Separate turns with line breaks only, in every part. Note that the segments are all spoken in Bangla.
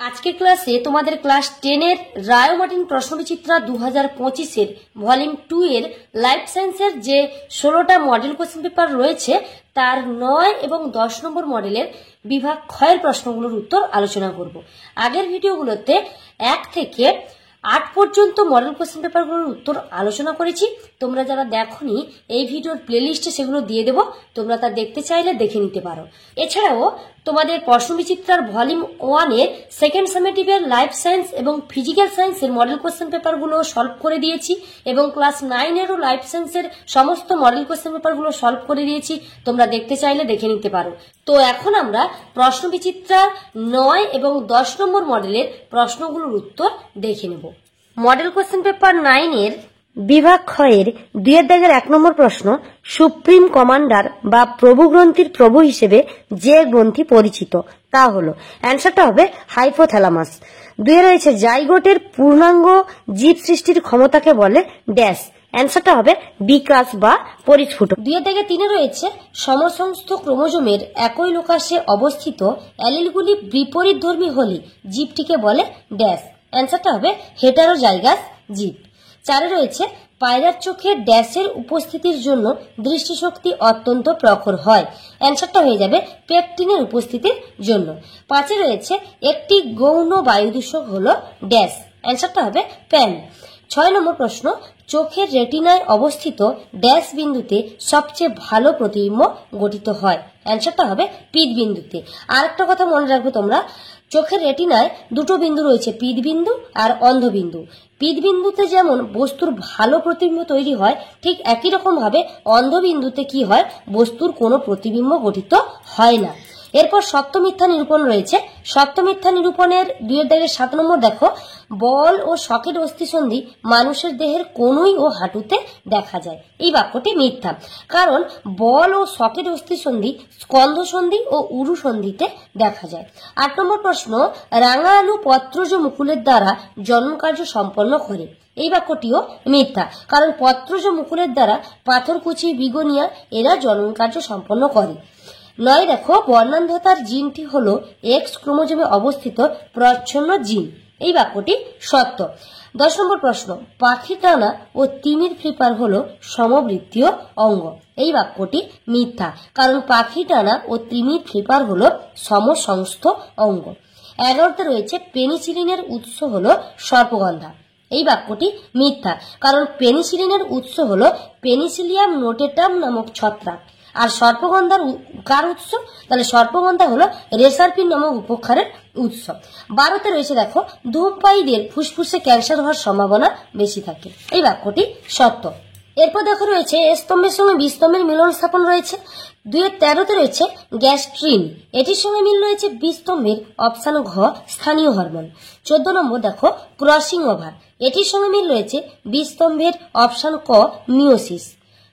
আজকের ক্লাসে তোমাদের ক্লাস 10 এর রায় মার্টিন প্রশ্নবিচিত্রা 2025 এর ভলিউম 2 এর লাইফ সায়েন্সের যে 16টা মডেল কোশ্চেন পেপার রয়েছে তার 9 এবং 10 নম্বর মডেলের বিভাগ ক্ষয়ের প্রশ্নগুলোর উত্তর আলোচনা করব। আগের ভিডিওগুলোতে 1 থেকে 8 পর্যন্ত মডেল কোশ্চেন পেপারগুলোর উত্তর আলোচনা করেছি। তোমরা যারা দেখোনি এই ভিডিওর প্লেলিস্টে সেগুলো দিয়ে দেবো, তোমরা তা দেখতে চাইলে দেখে নিতে পারো। এছাড়াও তোমাদের প্রশ্নবিচিত্রার ভলিউম 1 এর সেকেন্ড সামেটিভের লাইফ সায়েন্স এবং ফিজিক্যাল সায়েন্সের মডেল কোশ্চেন পেপারগুলো সলভ করে দিয়েছি এবং ক্লাস 9 এরও লাইফ সায়েন্সের সমস্ত মডেল কোশ্চেন পেপারগুলো সলভ করে দিয়েছি, তোমরা দেখতে চাইলে দেখে নিতে পারো। তো এখন আমরা প্রশ্নবিচিত্রার 9 এবং 10 নম্বর মডেলের প্রশ্নগুলোর উত্তর দেখে নেব। মডেল কোশ্চেন পেপার 9 এর বিভাগ ক্ষয়ের 2-1 নম্বর প্রশ্ন, সুপ্রিম কমান্ডার বা প্রভু গ্রন্থির প্রভু হিসেবে যে গ্রন্থি পরিচিত তা হলো, অ্যান্সারটা হবে হাইপোথ্যালামাস। 2 রয়েছে জাইগোটের পূর্ণাঙ্গ জীব সৃষ্টির ক্ষমতাকে বলে ড্যাশ, অ্যান্সারটা হবে বিকাশ বা পরিস্ফুটন। 2-3 রয়েছে সমসংস্থ ক্রোমোজোমের একই লোকাসে অবস্থিত অ্যালিলগুলি বিপরীতধর্মী হলে জীবটিকে বলে ড্যাশ, অ্যান্সারটা হবে হেটারোজাইগাস জীব। 4 রয়েছে পায়রার চোখে ড্যাশের উপস্থিতির জন্য দৃষ্টিশক্তি অত্যন্ত প্রখর হয়, অ্যান্সারটা হয়ে যাবে পেকটিনের উপস্থিতির জন্য। 5 রয়েছে একটি গৌণ বায়ুদূষক হলো ড্যাশ, অ্যান্সারটা হবে প্যান। 6 নম্বর প্রশ্ন, চোখের রেটিনায় অবস্থিত ড্যাশ বিন্দুতে সবচেয়ে ভালো প্রতিবিম্ব গঠিত হয়, অ্যান্সারটা হবে পিত বিন্দুতে। আর একটা কথা মনে রাখবে তোমরা, চোখের রেটিনায় দুটো বিন্দু রয়েছে, পিত বিন্দু আর অন্ধবিন্দু। পিত বিন্দুতে যেমন বস্তুর ভালো প্রতিবিম্ব তৈরি হয়, ঠিক একই রকম ভাবে অন্ধবিন্দুতে কি হয়, বস্তুর কোনো প্রতিবিম্ব গঠিত হয় না। এরপর সপ্ত মিথ্যা নিরূপণ রয়েছে। সপ্ত মিথ্যা নিরূপণের 2-7 নম্বর দেখো, বল ও সকেট অস্থিসন্ধি মানুষের দেহের কনুই ও হাঁটুতে দেখা যায়, এই বাক্যটি মিথ্যা, কারণ বল ও সকেট অস্থিসন্ধি স্কন্ধসন্ধি ও উরু সন্ধিতে দেখা যায়। 8 নম্বর প্রশ্ন, রাঙা আলু পত্রজ মুকুলের দ্বারা জন্মকার্য সম্পন্ন করে, এই বাক্যটিও মিথ্যা, কারণ পত্রজ মুকুলের দ্বারা পাথরকুচি, বিগোনিয়া এরা জন্মকার্য সম্পন্ন করে। 9 দেখো, বর্ণান্ধতার জিনটি হলো এক্স ক্রোমোজোমে অবস্থিত প্রচ্ছন্ন জিন, এই বাক্যটি সত্য। 10 নম্বর প্রশ্ন, পাখি টানা ও তিমির ফ্লিপার হলো সমবৃত্তীয় অঙ্গ, এই বাক্যটি মিথ্যা, কারণ পাখি টানা ও তিমির ফ্লিপার হলো সমসংস্থ অঙ্গ। 11তে রয়েছে পেনিসিলিনের উৎস হলো সর্পগন্ধা, এই বাক্যটি মিথ্যা, কারণ পেনিসিলিনের উৎস হলো পেনিসিলিয়াম নোটেটাম নামক ছত্রাক। আর সর্পগন্ধার কার উৎস, তাহলে সর্পগন্ধা হলো রেসারপিন নামক উপক্ষারের উৎস। 12তে রয়েছে দেখো, ধূমপায়ীদের ফুসফুসে ক্যান্সার হওয়ার সম্ভাবনা বেশি থাকে, এই বাক্যটি সত্য। এরপর দেখো রয়েছে এ স্তম্ভের সঙ্গে বি স্তম্ভের মিলন স্থাপন রয়েছে। 2-13তে রয়েছে গ্যাস্ট্রিন, এটির সঙ্গে মিল রয়েছে বি স্তম্ভের অপশান ঘ স্থানীয় হরমোন। 14 নম্বর দেখো ক্রসিং ওভার, এটির সঙ্গে মিল রয়েছে বি স্তম্ভের অপশান ক মিওসিস।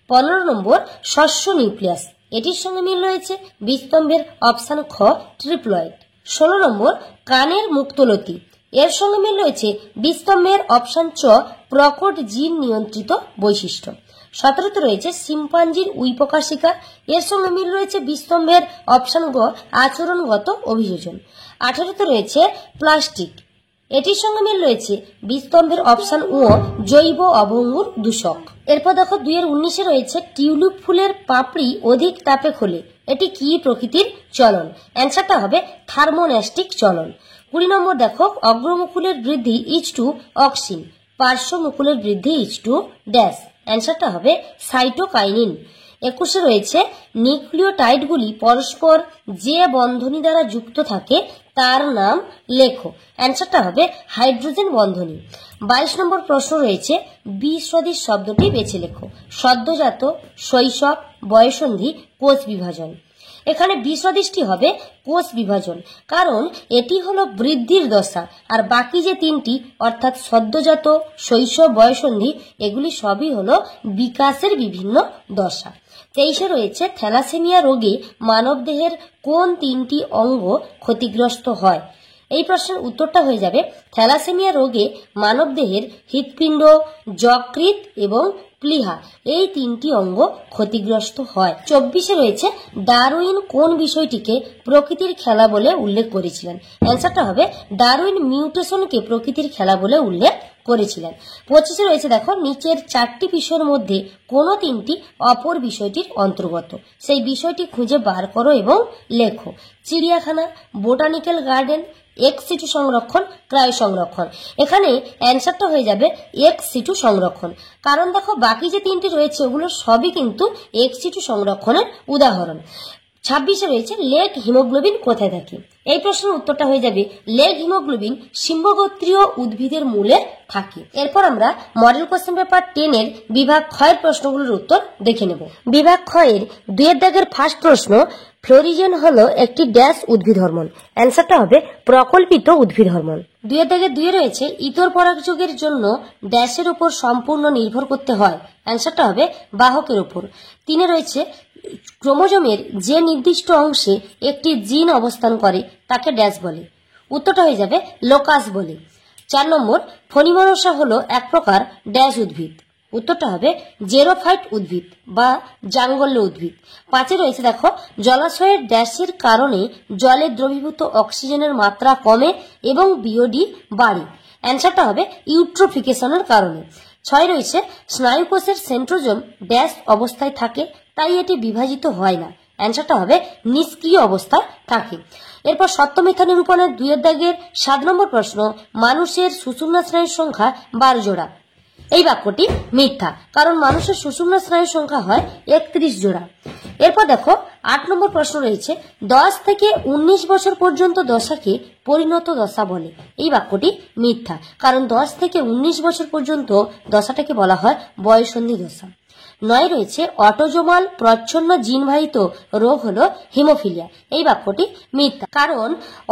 15 নম্বর শস্য নিউক্লিয়াস, এটির সঙ্গে মিল রয়েছে বি স্তম্ভের অপশান খ ট্রিপ্লয়েড। 16 নম্বর কানের মুক্তলতি, এর সঙ্গে মিল রয়েছে বি স্তম্ভের অপশান চ প্রকট জিন নিয়ন্ত্রিত বৈশিষ্ট্য। 17তে রয়েছে শিম্পাঞ্জির উইপোকা শিকার, এর সঙ্গে মিল রয়েছে বি স্তম্ভের অপশান গ আচরণগত অভিযোজন। 18তে রয়েছে প্লাস্টিক, এটির সঙ্গে মিল রয়েছে বি স্তম্ভের অপশান ও জৈব অভঙ্গুর দূষক। এরপর দেখো 2-19 রয়েছে টিউলিপ ফুলের পাপড়ি অধিক তাপে খোলে, এটি কি প্রকৃতির চলন, অ্যান্সারটা হবে থার্মোন্যাস্টিক চলন। 20 নম্বর দেখো, অগ্রমুকুলের বৃদ্ধি ইজ টু অক্সিন, পার্শ্ব মুকুলের বৃদ্ধি ইজ টু ড্যাশ, অ্যান্সারটা হবে সাইটোকাইনিন। 21 রয়েছে নিউক্লিওটাইডগুলি পরস্পর যে বন্ধনী দ্বারা যুক্ত থাকে তার নাম লেখো, অ্যান্সারটা হবে হাইড্রোজেন বন্ধনী। 22 নম্বর প্রশ্ন রয়েছে বি সদৃশ শব্দটি বেছে লেখো, সদ্যজাত, শৈশব, বয়সন্ধি, কোষ বিভাজন। এখানে বি সদৃশটি হবে কোষ বিভাজন, কারণ এটি হলো বৃদ্ধির দশা, আর বাকি যে 3টি অর্থাৎ সদ্যজাত, শৈশব, বয়সন্ধি এগুলি সবই হলো বিকাশের বিভিন্ন দশা। 23 রয়েছে থ্যালাসেমিয়া রোগে মানবদেহের কোন 3টি অঙ্গ ক্ষতিগ্রস্ত হয়, এই প্রশ্নের উত্তরটা হয়ে যাবে থ্যালাসেমিয়া রোগে মানবদেহের হৃৎপিণ্ড, যকৃৎ এবং প্লীহা এই 3টি অঙ্গ ক্ষতিগ্রস্ত হয়। 24 রয়েছে ডারউইন কোন বিষয়টিকে প্রকৃতির খেলা বলে উল্লেখ করেছিলেন? অ্যান্সারটা হবে ডারউইন মিউটেশনকে প্রকৃতির খেলা বলে উল্লেখ করেছিলেন। 25 রয়েছে দেখো নিচের 4টি বিষয়ের মধ্যে কোন 3টি অপর বিষয়টির অন্তর্গত, সেই বিষয়টি খুঁজে বার করো এবং লেখো। চিড়িয়াখানা, বোটানিক্যাল গার্ডেন, এক্স সিটু সংরক্ষণ, ক্রায় সংরক্ষণ। এখানে অ্যান্সারটা হয়ে যাবে এক্স সিটু সংরক্ষণ, কারণ দেখো বাকি যে 3টি রয়েছে ওগুলো সবই কিন্তু এক্স সিটু সংরক্ষণের উদাহরণ। 26 রয়েছে লেগ হিমোগ্লোবিন কোথায় থাকে? এই প্রশ্নের উত্তরটা হয়ে যাবে লেগ হিমোগ্লোবিন সিম্বগোত্রীয় উদ্ভিদের মূলে থাকে। এরপর আমরা মডেল কোশ্চেন পেপার 10 এর বিভাগ ক্ষয়ের প্রশ্নগুলোর উত্তর দেখে নেব। বিভাগ ক্ষয়ের 2 দাগের ফার্স্ট প্রশ্ন, ফ্লোরিজেন হলো একটি ড্যাশ উদ্ভিদ হরমোন। অ্যান্সারটা হবে প্রকল্পিত উদ্ভিদ হরমোন। 2 দাগের 2 রয়েছে ইতর পরাগযোগের জন্য ড্যাশের উপর সম্পূর্ণ নির্ভর করতে হয়। অ্যান্সারটা হবে বাহকের উপর। 3 রয়েছে ক্রোমোজোমের যে নির্দিষ্ট অংশে একটি জিন অবস্থান করে তাকে ড্যাশ বলে। উত্তরটা হয়ে যাবে লোকাস বলে। 4 নম্বর, ফণিমনসা হলো এক প্রকার ড্যাশ উদ্ভিদ। উত্তরটা হবে জেরোফাইট উদ্ভিদ বা জাঙ্গল্য উদ্ভিদ। 5 রয়েছে দেখো জলাশয়ের ড্যাশের কারণে জলে দ্রবীভূত অক্সিজেনের মাত্রা কমে এবং বিওডি বাড়ে। অ্যান্সারটা হবে ইউট্রোফিকেশনের কারণে। 6 রয়েছে স্নায়ুকোষের সেন্ট্রোজোম ড্যাশ অবস্থায় থাকে, তাই এটি বিভাজিত হয় না। অ্যান্সারটা হবে নিষ্ক্রিয় অবস্থায় থাকে। এরপর সত্য মিথ্যা নিরূপণের 2 দাগের 7 নম্বর প্রশ্ন, মানুষের সুষুম্না স্নায়ুর সংখ্যা 12 জোড়া। এই বাক্যটি মিথ্যা, কারণ মানুষের সুষুম্না স্নায়ুর সংখ্যা হয় 31 জোড়া। এরপর দেখো 8 নম্বর প্রশ্ন রয়েছে 10 থেকে 19 বছর পর্যন্ত দশাকে পরিণত দশা বলে। এই বাক্যটি মিথ্যা, কারণ 10 থেকে 19 বছর পর্যন্ত দশাটাকে বলা হয় বয়ঃসন্ধি দশা। 9 রয়েছে অটোজোমাল প্রচ্ছন্ন জিনবাহিত রোগ হলো হিমোফিলিয়া। এই বাক্যটি মিথ্যা, কারণ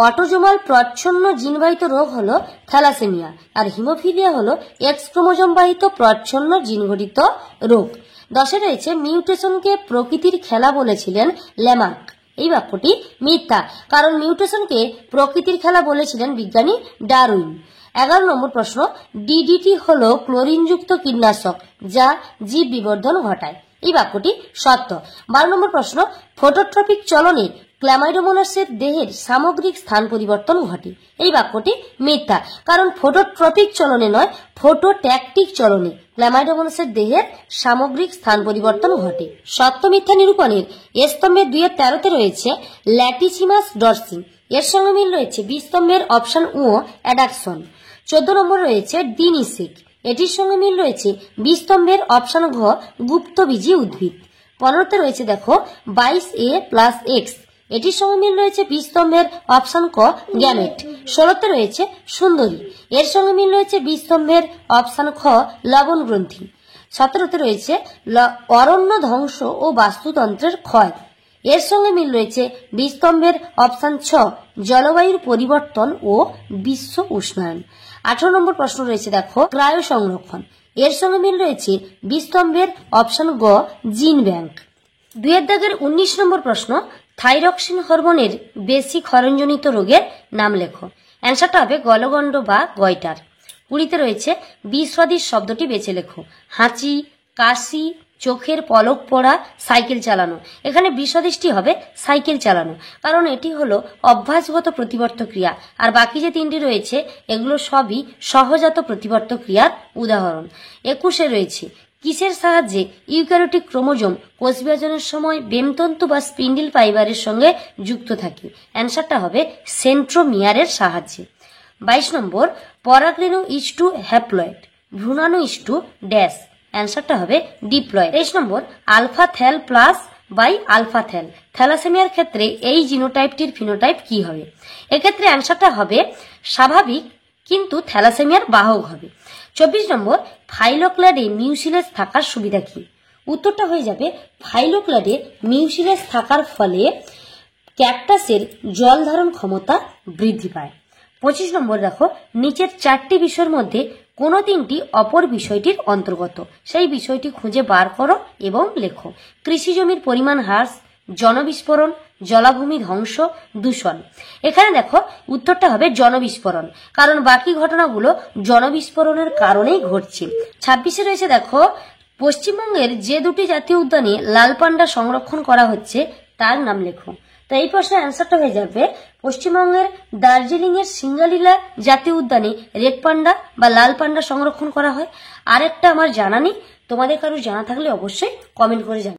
অটোজোমাল প্রচ্ছন্ন জিনবাহিত রোগ হলো থ্যালাসেমিয়া আর হিমোফিলিয়া হলো এক্স ক্রোমোজোম বাহিত প্রচ্ছন্ন জিনঘটিত রোগ। 10 রয়েছে মিউটেশনকে প্রকৃতির খেলা বলেছিলেন ল্যামার্ক। এই বাক্যটি মিথ্যা, কারণ মিউটেশনকে প্রকৃতির খেলা বলেছিলেন বিজ্ঞানী ডারউইন। 11 নম্বর প্রশ্ন, ডিডিটি হলো ক্লোরিনযুক্ত কীটনাশক যা জীব বিবর্ধন ঘটায়। এই বাক্যটি সত্য। 12 নম্বর প্রশ্ন, ফটোট্রপিক চলনে ক্ল্যামাইডোমোনাসের দেহের সামগ্রিক স্থান পরিবর্তন ঘটে। এই বাক্যটি মিথ্যা, কারণ ফটোট্রপিক চলনে নয় ফটোট্যাকটিক চলনে ক্ল্যামাইডোমোনাসের দেহের সামগ্রিক স্থান পরিবর্তন ঘটে। সত্য মিথ্যা নিরূপণের স্তম্ভের 2-13 রয়েছে ল্যাটিসিমাস ডরসি। এর সঙ্গে মিল রয়েছে 20 স্তম্ভের অপশন ও অ্যাডাকশন। 14 নম্বর রয়েছে ডিনিসেক। এটির সঙ্গে মিল রয়েছে 20 স্তম্ভের অপশন ঘ গুপ্তবীজী উদ্ভিদ। 15তে রয়েছে দেখো 22A+X। এটির সঙ্গে মিল রয়েছে 20 স্তম্ভের অপশন ক গ্যামেট। 16তে রয়েছে সুন্দরী। এর সঙ্গে মিল রয়েছে 20 স্তম্ভের অপশন খ লবণ গ্রন্থি। 17তে রয়েছে অরণ্য ধ্বংস ও বাস্তুতন্ত্রের ক্ষয়। এর সঙ্গে মিল রয়েছে 20 স্তম্ভের অপশন ছ জলবায়ুর পরিবর্তন ও বিশ্ব উষ্ণায়ন। 18 নম্বর প্রশ্ন রয়েছে দেখো ক্রায় সংরক্ষণ। এর সঙ্গে মিল রয়েছে 20 স্তম্ভের অপশন গ জিন ব্যাংক। 2 দাগের 19 নম্বর প্রশ্ন, থাইরক্সিন হরমোনের বেশি ক্ষরণজনিত রোগের নাম লেখো। অ্যান্সারটা হবে গলগণ্ড বা গয়টার। 20তে রয়েছে বিসদৃশ শব্দটি বেছে লেখো। হাঁচি, কাশি, চোখের পলক পড়া, সাইকেল চালানো। এখানে বিসদৃশটি হবে সাইকেল চালানো, কারণ এটি হলো অভ্যাসগত প্রতিবর্ত ক্রিয়া, আর বাকি যে 3টি রয়েছে এগুলো সবই সহজাত প্রতিবর্ত ক্রিয়ার উদাহরণ। 21 রয়েছে কিসের সাহায্যে ইউক্যারিওটিক ক্রোমোজোম কোষ বিভাজনের সময় বেমতন্তু বা স্পিন্ডল ফাইবারের সঙ্গে যুক্ত থাকে। অ্যান্সারটা হবে সেন্ট্রোমিয়ারের সাহায্যে। 22 নম্বর, পরাগরেণু ইজ টু হ্যাপ্লয়েড, ভ্রূণাণু ইজ টু ড্যাশ। অ্যান্সারটা হবে ডিপ্লয়েড। 23 নম্বর, alpha thal plus by alpha thal. থ্যালাসেমিয়ার ক্ষেত্রে এই জিনোটাইপটির ফিনোটাইপ কি হবে? এক্ষেত্রে অ্যান্সারটা হবে স্বাভাবিক, কিন্তু থ্যালাসেমিয়ার বাহক হবে। 24 নম্বর, ফাইলোক্লাডে মিউসিলেস থাকার সুবিধা কি? উত্তরটা হয়ে যাবে ফাইলোক্লাডে মিউসিলেস থাকার ফলে ক্যাকটাসের জল ধারণ ক্ষমতা বৃদ্ধি পায়। 25 নম্বর দেখো নিচের 4টি বিষয়ের মধ্যে কোন 3টি অপর বিষয়টির অন্তর্গত, সেই বিষয়টি খুঁজে বার করো এবং লেখো। কৃষি জমির পরিমাণ হ্রাস, জনবিস্ফোরণ, জলাভূমি ধ্বংস, দূষণ। এখানে দেখো উত্তরটা হবে জনবিস্ফোরণ, কারণ বাকি ঘটনাগুলো জনবিস্ফোরণের কারণেই ঘটছে। 26-এ রয়েছে দেখো, পশ্চিমবঙ্গের যে দুটি জাতীয় উদ্যানে লাল পান্ডা সংরক্ষণ করা হচ্ছে তার নাম লেখো। তো এই প্রশ্নের অ্যান্সারটা হয়ে যাবে পশ্চিমবঙ্গের দার্জিলিং এর সিঙ্গালীলা জাতীয় উদ্যানে রেড পান্ডা বা লাল পান্ডা সংরক্ষণ করা হয়। আরেকটা আমার জানা নেই, তোমাদের কারো জানা থাকলে অবশ্যই কমেন্ট করে জানাও।